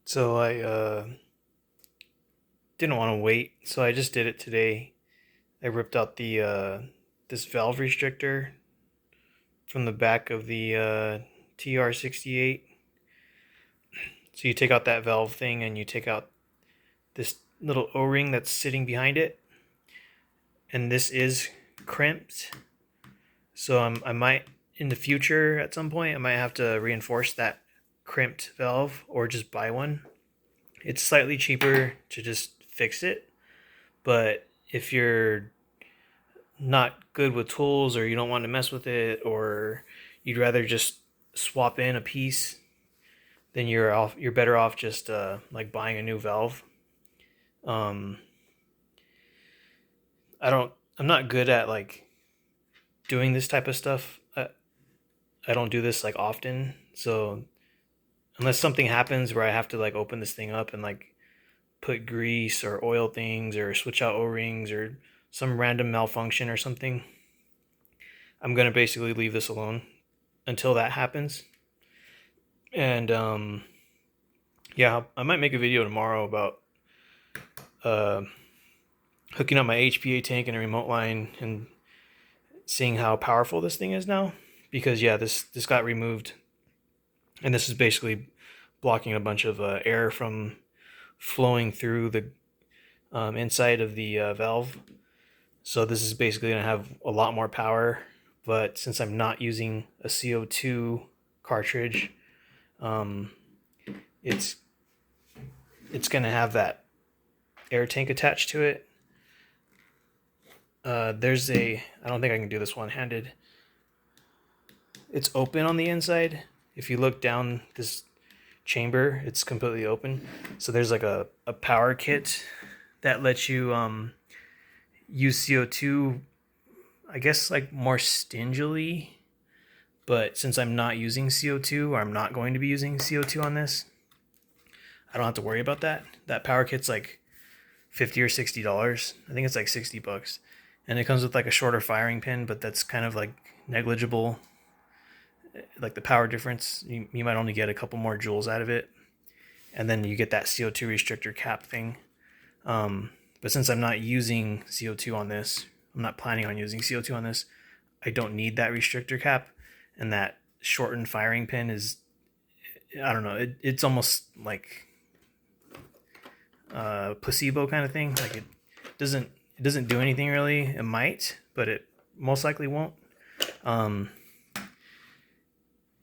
So I didn't want to wait, so I just did it today. I ripped out the this valve restrictor from the back of the TR68. So you take out that valve thing and you take out this little O-ring that's sitting behind it, and this is crimped. So I might in the future at some point I might have to reinforce that crimped valve or just buy one. It's slightly cheaper to just fix it, but if you're not good with tools or you don't want to mess with it or you'd rather just swap in a piece, then you're better off just like buying a new valve. um I'm not good at like doing this type of stuff. I don't do this like often, so unless something happens where I have to like open this thing up and like put grease or oil things or switch out O-rings or some random malfunction or something, I'm gonna basically leave this alone until that happens. And yeah, I might make a video tomorrow about uh, hooking up my HPA tank and a remote line and seeing how powerful this thing is now. Because yeah, this got removed, and this is basically blocking a bunch of air from flowing through the inside of the valve. So this is basically going to have a lot more power. But since I'm not using a CO2 cartridge, um, it's going to have that air tank attached to it. There's a, I don't think I can do this one-handed. It's open on the inside. If you look down this chamber, it's completely open. So there's like a power kit that lets you use CO2, I guess, like more stingily. But since I'm not using CO2, or I'm not going to be using CO2 on this, I don't have to worry about that. That power kit's like $50 or $60. I think it's like $60. And it comes with like a shorter firing pin, but that's kind of like negligible. Like the power difference, you might only get a couple more joules out of it. And then you get that CO2 restrictor cap thing. But since I'm not using CO2 on this, I'm not planning on using CO2 on this, I don't need that restrictor cap. And that shortened firing pin is, I don't know, it's almost like placebo kind of thing. Like it doesn't do anything really. It might, but it most likely won't.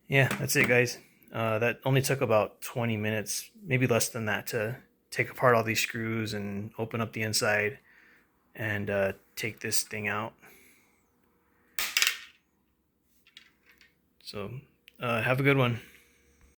Yeah, that's it, guys. That only took about 20 minutes, maybe less than that, to take apart all these screws and open up the inside and take this thing out. So have a good one.